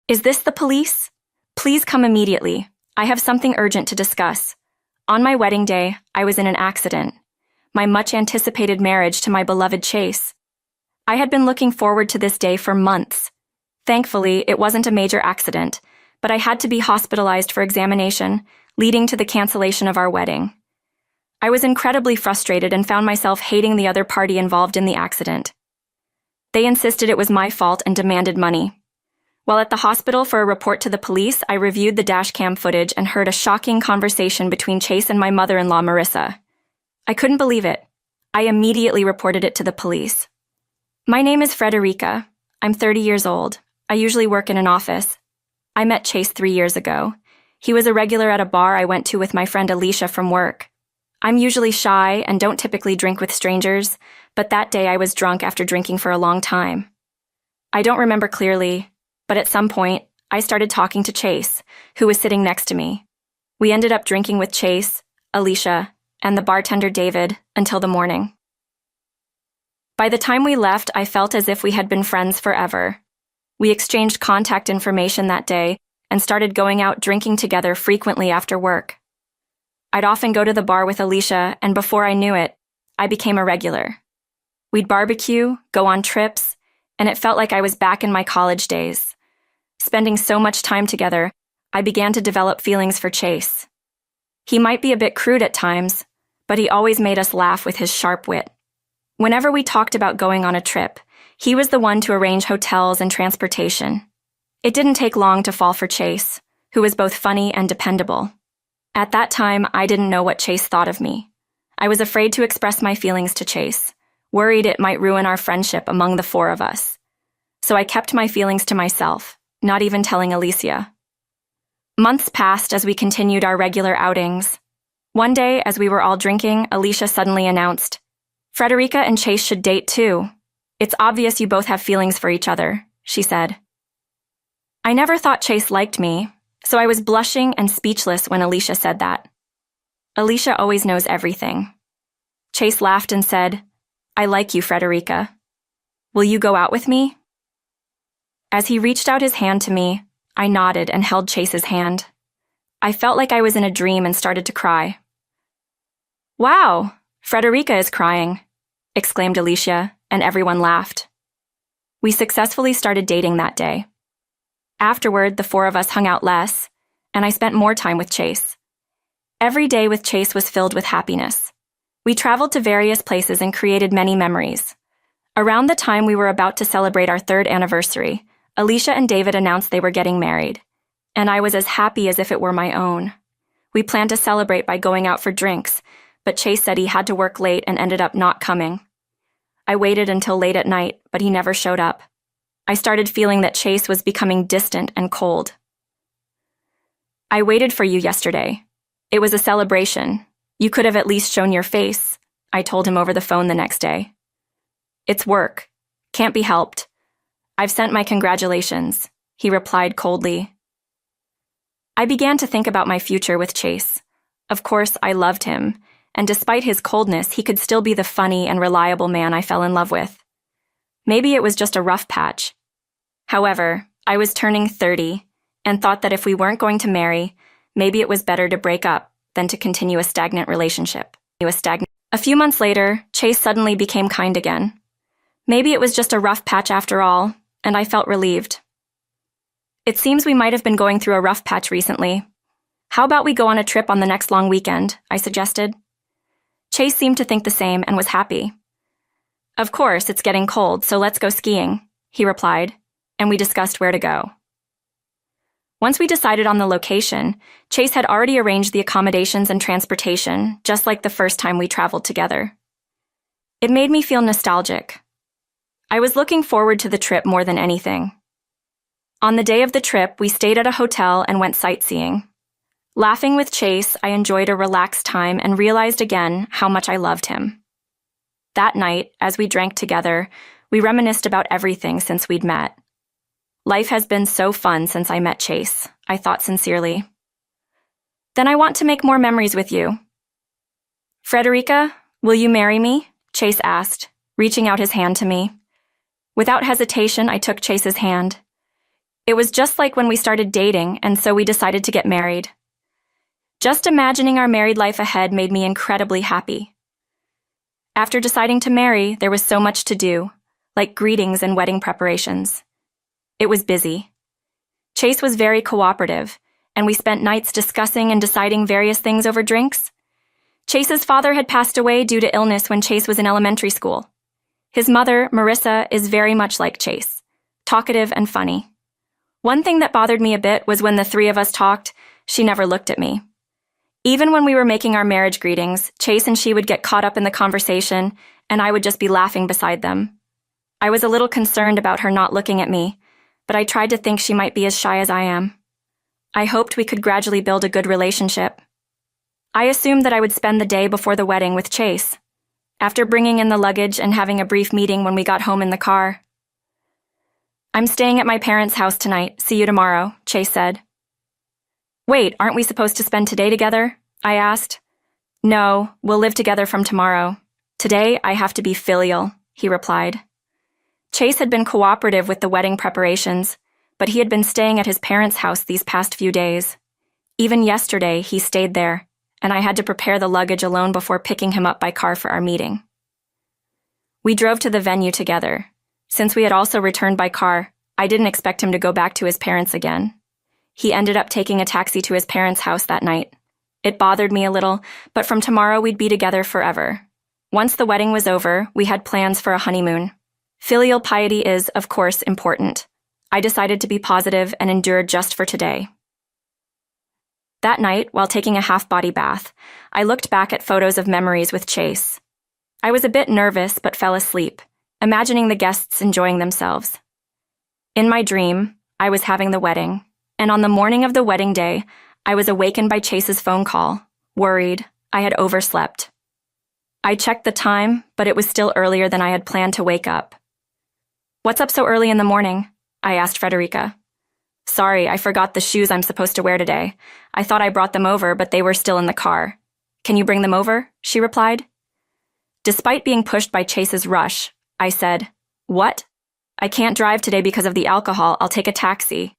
Is this the police? Please come immediately. I have something urgent to discuss. On my wedding day, I was in an accident. My much-anticipated marriage to my beloved Chase. I had been looking forward to this day for months. Thankfully, it wasn't a major accident, but I had to be hospitalized for examination, leading to the cancellation of our wedding. I was incredibly frustrated and found myself hating the other party involved in the accident. They insisted it was my fault and demanded money. While at the hospital for a report to the police, I reviewed the dashcam footage and heard a shocking conversation between Chase and my mother-in-law, Marissa. I couldn't believe it. I immediately reported it to the police. My name is Frederica. I'm 30 years old. I usually work in an office. I met Chase 3 years ago. He was a regular at a bar I went to with my friend Alicia from work. I'm usually shy and don't typically drink with strangers, but that day I was drunk after drinking for a long time. I don't remember clearly, but at some point, I started talking to Chase, who was sitting next to me. We ended up drinking with Chase, Alicia, and the bartender David until the morning. By the time we left, I felt as if we had been friends forever. We exchanged contact information that day and started going out drinking together frequently after work. I'd often go to the bar with Alicia, and before I knew it, I became a regular. We'd barbecue, go on trips, and it felt like I was back in my college days. Spending so much time together, I began to develop feelings for Chase. He might be a bit crude at times, but he always made us laugh with his sharp wit. Whenever we talked about going on a trip, he was the one to arrange hotels and transportation. It didn't take long to fall for Chase, who was both funny and dependable. At that time, I didn't know what Chase thought of me. I was afraid to express my feelings to Chase, worried it might ruin our friendship among the four of us. So I kept my feelings to myself, not even telling Alicia. Months passed as we continued our regular outings. One day, as we were all drinking, Alicia suddenly announced, "Frederica and Chase should date too. It's obvious you both have feelings for each other," she said. I never thought Chase liked me, so I was blushing and speechless when Alicia said that. Alicia always knows everything. Chase laughed and said, "I like you, Frederica. Will you go out with me?" As he reached out his hand to me, I nodded and held Chase's hand. I felt like I was in a dream and started to cry. "Wow, Frederica is crying," exclaimed Alicia, and everyone laughed. We successfully started dating that day. Afterward, the four of us hung out less, and I spent more time with Chase. Every day with Chase was filled with happiness. We traveled to various places and created many memories. Around the time we were about to celebrate our 3rd anniversary, Alicia and David announced they were getting married, and I was as happy as if it were my own. We planned to celebrate by going out for drinks, but Chase said he had to work late and ended up not coming. I waited until late at night, but he never showed up. I started feeling that Chase was becoming distant and cold. "I waited for you yesterday. It was a celebration. You could have at least shown your face," I told him over the phone the next day. "It's work. Can't be helped. I've sent my congratulations," he replied coldly. I began to think about my future with Chase. Of course, I loved him, and despite his coldness, he could still be the funny and reliable man I fell in love with. Maybe it was just a rough patch. However, I was turning 30 and thought that if we weren't going to marry, maybe it was better to break up than to continue a stagnant relationship. A few months later, Chase suddenly became kind again. Maybe it was just a rough patch after all, and I felt relieved. "It seems we might have been going through a rough patch recently. How about we go on a trip on the next long weekend?" I suggested. Chase seemed to think the same and was happy. "Of course, it's getting cold, so let's go skiing," he replied, and we discussed where to go. Once we decided on the location, Chase had already arranged the accommodations and transportation, just like the first time we traveled together. It made me feel nostalgic. I was looking forward to the trip more than anything. On the day of the trip, we stayed at a hotel and went sightseeing. Laughing with Chase, I enjoyed a relaxed time and realized again how much I loved him. That night, as we drank together, we reminisced about everything since we'd met. Life has been so fun since I met Chase, I thought sincerely. Then I want to make more memories with you. "Frederica, will you marry me?" Chase asked, reaching out his hand to me. Without hesitation, I took Chase's hand. It was just like when we started dating, and so we decided to get married. Just imagining our married life ahead made me incredibly happy. After deciding to marry, there was so much to do, like greetings and wedding preparations. It was busy. Chase was very cooperative, and we spent nights discussing and deciding various things over drinks. Chase's father had passed away due to illness when Chase was in elementary school. His mother, Marissa, is very much like Chase, talkative and funny. One thing that bothered me a bit was when the three of us talked, she never looked at me. Even when we were making our marriage greetings, Chase and she would get caught up in the conversation, and I would just be laughing beside them. I was a little concerned about her not looking at me, but I tried to think she might be as shy as I am. I hoped we could gradually build a good relationship. I assumed that I would spend the day before the wedding with Chase. After bringing in the luggage and having a brief meeting when we got home in the car. "I'm staying at my parents' house tonight. See you tomorrow," Chase said. "Wait, aren't we supposed to spend today together?" I asked. "No, we'll live together from tomorrow. Today, I have to be filial," he replied. Chase had been cooperative with the wedding preparations, but he had been staying at his parents' house these past few days. Even yesterday, he stayed there, and I had to prepare the luggage alone before picking him up by car for our meeting. We drove to the venue together. Since we had also returned by car, I didn't expect him to go back to his parents again. He ended up taking a taxi to his parents' house that night. It bothered me a little, but from tomorrow we'd be together forever. Once the wedding was over, we had plans for a honeymoon. Filial piety is, of course, important. I decided to be positive and endure just for today. That night, while taking a half-body bath, I looked back at photos of memories with Chase. I was a bit nervous but fell asleep, imagining the guests enjoying themselves. In my dream, I was having the wedding, and on the morning of the wedding day, I was awakened by Chase's phone call, worried I had overslept. I checked the time, but it was still earlier than I had planned to wake up. "What's up so early in the morning?" I asked Frederica. "Sorry, I forgot the shoes I'm supposed to wear today. I thought I brought them over, but they were still in the car. Can you bring them over?" she replied. Despite being pushed by Chase's rush, I said, "What? I can't drive today because of the alcohol. I'll take a taxi."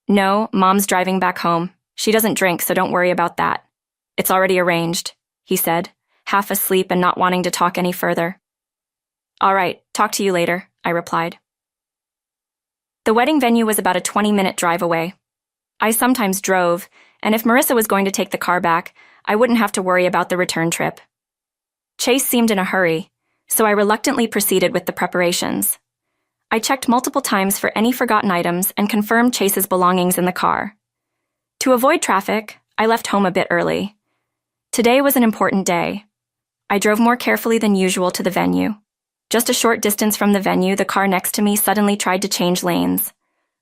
"No, Mom's driving back home. She doesn't drink, so don't worry about that. It's already arranged," he said, half asleep and not wanting to talk any further. "All right, talk to you later," I replied. The wedding venue was about a 20-minute drive away. I sometimes drove, and if Marissa was going to take the car back, I wouldn't have to worry about the return trip. Chase seemed in a hurry, so I reluctantly proceeded with the preparations. I checked multiple times for any forgotten items and confirmed Chase's belongings in the car. To avoid traffic, I left home a bit early. Today was an important day. I drove more carefully than usual to the venue. Just a short distance from the venue, the car next to me suddenly tried to change lanes.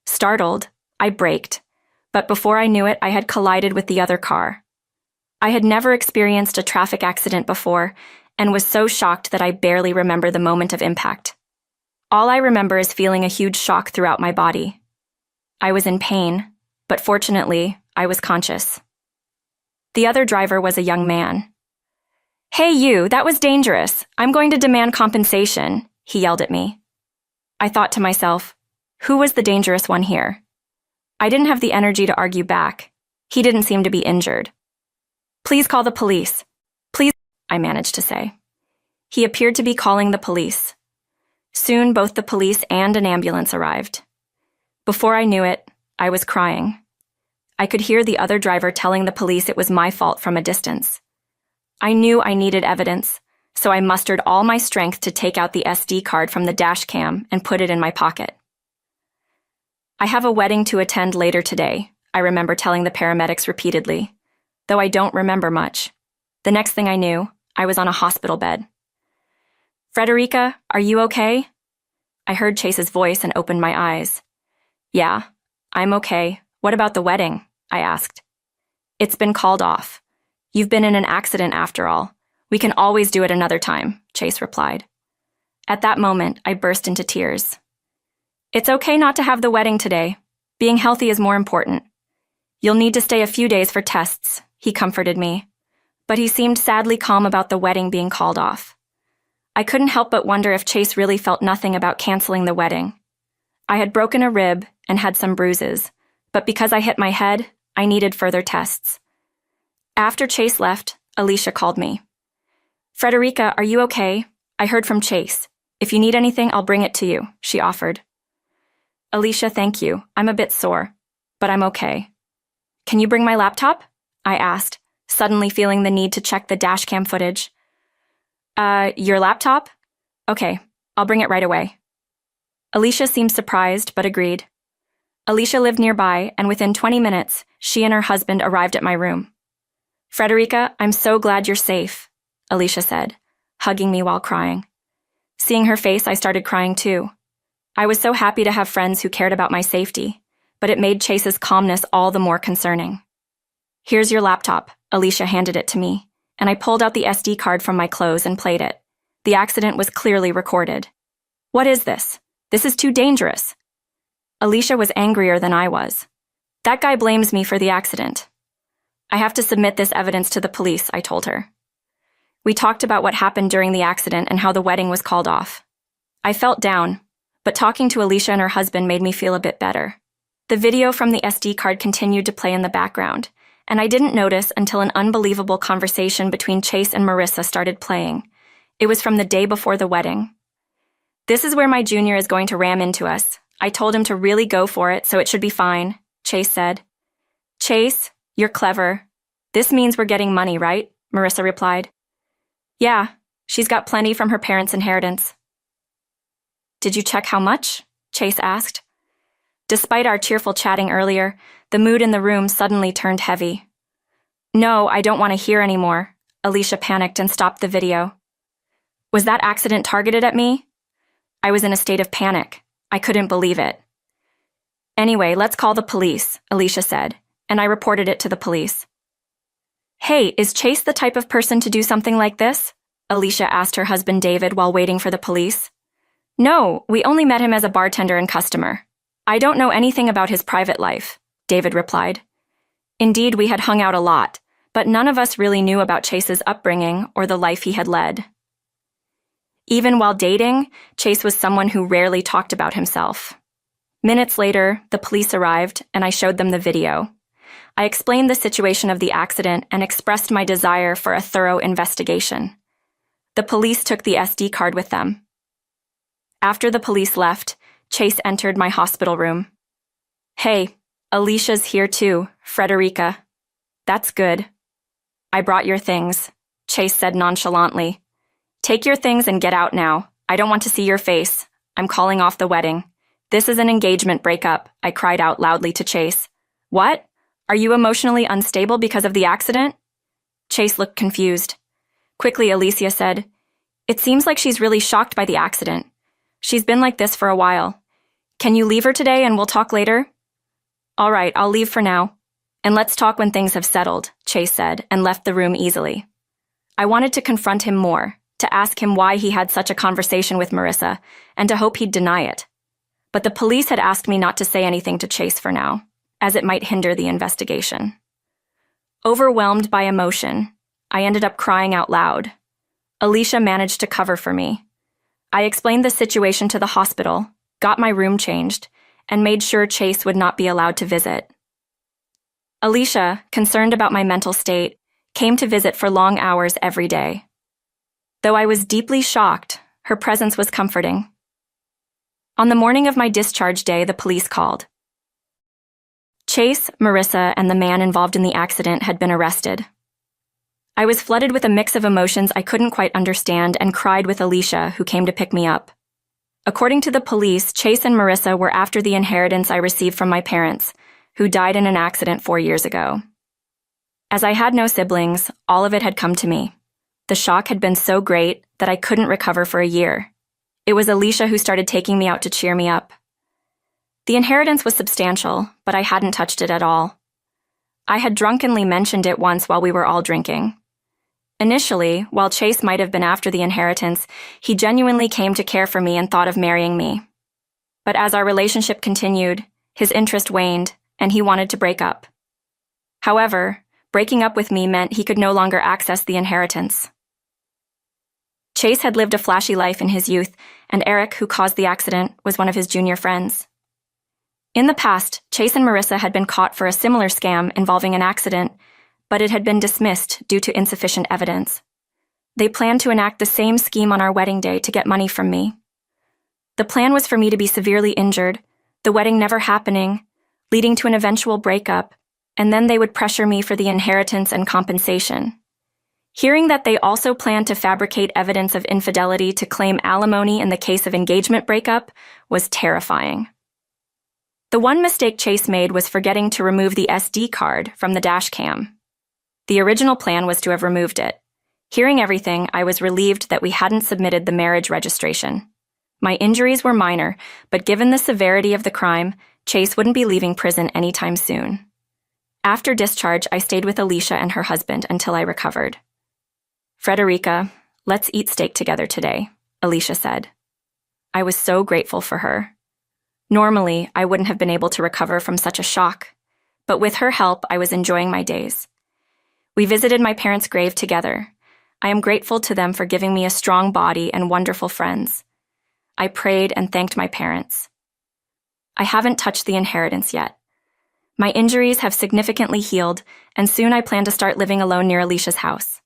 Startled, I braked, but before I knew it, I had collided with the other car. I had never experienced a traffic accident before and was so shocked that I barely remember the moment of impact. All I remember is feeling a huge shock throughout my body. I was in pain, but fortunately, I was conscious. The other driver was a young man. "Hey you, that was dangerous. I'm going to demand compensation," he yelled at me. I thought to myself, who was the dangerous one here? I didn't have the energy to argue back. He didn't seem to be injured. "Please call the police. Please," I managed to say. He appeared to be calling the police. Soon, both the police and an ambulance arrived. Before I knew it, I was crying. I could hear the other driver telling the police it was my fault from a distance. I knew I needed evidence, so I mustered all my strength to take out the SD card from the dash cam and put it in my pocket. "I have a wedding to attend later today," I remember telling the paramedics repeatedly, though I don't remember much. The next thing I knew, I was on a hospital bed. "Frederica, are you okay?" I heard Chase's voice and opened my eyes. "Yeah, I'm okay. What about the wedding?" I asked. "It's been called off. You've been in an accident after all. We can always do it another time," Chase replied. At that moment, I burst into tears. "It's okay not to have the wedding today. Being healthy is more important. You'll need to stay a few days for tests," he comforted me. But he seemed sadly calm about the wedding being called off. I couldn't help but wonder if Chase really felt nothing about canceling the wedding. I had broken a rib and had some bruises, but because I hit my head, I needed further tests. After Chase left, Alicia called me. "Frederica, are you okay? I heard from Chase. If you need anything, I'll bring it to you," she offered. "Alicia, thank you. I'm a bit sore, but I'm okay." "Can you bring my laptop?" I asked, suddenly feeling the need to check the dashcam footage. Your laptop? Okay, I'll bring it right away." Alicia seemed surprised, but agreed. Alicia lived nearby, and within 20 minutes, she and her husband arrived at my room. "Frederica, I'm so glad you're safe," Alicia said, hugging me while crying. Seeing her face, I started crying too. I was so happy to have friends who cared about my safety, but it made Chase's calmness all the more concerning. "Here's your laptop," Alicia handed it to me, and I pulled out the SD card from my clothes and played it. The accident was clearly recorded. "What is this? This is too dangerous." Alicia was angrier than I was. "That guy blames me for the accident. I have to submit this evidence to the police," I told her. We talked about what happened during the accident and how the wedding was called off. I felt down, but talking to Alicia and her husband made me feel a bit better. The video from the SD card continued to play in the background, and I didn't notice until an unbelievable conversation between Chase and Marissa started playing. It was from the day before the wedding. "This is where my junior is going to ram into us. I told him to really go for it, so it should be fine," Chase said. "Chase, you're clever. This means we're getting money, right?" Marissa replied. "Yeah, she's got plenty from her parents' inheritance." "Did you check how much?" Chase asked. Despite our cheerful chatting earlier, the mood in the room suddenly turned heavy. "No, I don't want to hear anymore," Alicia panicked and stopped the video. "Was that accident targeted at me?" I was in a state of panic. I couldn't believe it. "Anyway, let's call the police," Alicia said, and I reported it to the police. "Hey, is Chase the type of person to do something like this?" Alicia asked her husband David while waiting for the police. "No, we only met him as a bartender and customer. I don't know anything about his private life," David replied. Indeed, we had hung out a lot, but none of us really knew about Chase's upbringing or the life he had led. Even while dating, Chase was someone who rarely talked about himself. Minutes later, the police arrived, and I showed them the video. I explained the situation of the accident and expressed my desire for a thorough investigation. The police took the SD card with them. After the police left, Chase entered my hospital room. "Hey, Alicia's here too, Frederica." "That's good." "I brought your things," Chase said nonchalantly. "Take your things and get out now. I don't want to see your face. I'm calling off the wedding. This is an engagement breakup," I cried out loudly to Chase. "What? Are you emotionally unstable because of the accident?" Chase looked confused. Quickly, Alicia said, "It seems like she's really shocked by the accident. She's been like this for a while. Can you leave her today and we'll talk later?" "All right, I'll leave for now. And let's talk when things have settled," Chase said, and left the room easily. I wanted to confront him more, to ask him why he had such a conversation with Marissa, and to hope he'd deny it. But the police had asked me not to say anything to Chase for now, as it might hinder the investigation. Overwhelmed by emotion, I ended up crying out loud. Alicia managed to cover for me. I explained the situation to the hospital, got my room changed, and made sure Chase would not be allowed to visit. Alicia, concerned about my mental state, came to visit for long hours every day. Though I was deeply shocked, her presence was comforting. On the morning of my discharge day, the police called. Chase, Marissa, and the man involved in the accident had been arrested. I was flooded with a mix of emotions I couldn't quite understand and cried with Alicia, who came to pick me up. According to the police, Chase and Marissa were after the inheritance I received from my parents, who died in an accident 4 years ago. As I had no siblings, all of it had come to me. The shock had been so great that I couldn't recover for a year. It was Alicia who started taking me out to cheer me up. The inheritance was substantial, but I hadn't touched it at all. I had drunkenly mentioned it once while we were all drinking. Initially, while Chase might have been after the inheritance, he genuinely came to care for me and thought of marrying me. But as our relationship continued, his interest waned, and he wanted to break up. However, breaking up with me meant he could no longer access the inheritance. Chase had lived a flashy life in his youth, and Eric, who caused the accident, was one of his junior friends. In the past, Chase and Marissa had been caught for a similar scam involving an accident, but it had been dismissed due to insufficient evidence. They planned to enact the same scheme on our wedding day to get money from me. The plan was for me to be severely injured, the wedding never happening, leading to an eventual breakup, and then they would pressure me for the inheritance and compensation. Hearing that they also planned to fabricate evidence of infidelity to claim alimony in the case of engagement breakup was terrifying. The one mistake Chase made was forgetting to remove the SD card from the dash cam. The original plan was to have removed it. Hearing everything, I was relieved that we hadn't submitted the marriage registration. My injuries were minor, but given the severity of the crime, Chase wouldn't be leaving prison anytime soon. After discharge, I stayed with Alicia and her husband until I recovered. "Frederica, let's eat steak together today," Alicia said. I was so grateful for her. Normally, I wouldn't have been able to recover from such a shock, but with her help, I was enjoying my days. We visited my parents' grave together. I am grateful to them for giving me a strong body and wonderful friends. I prayed and thanked my parents. I haven't touched the inheritance yet. My injuries have significantly healed, and soon I plan to start living alone near Alicia's house.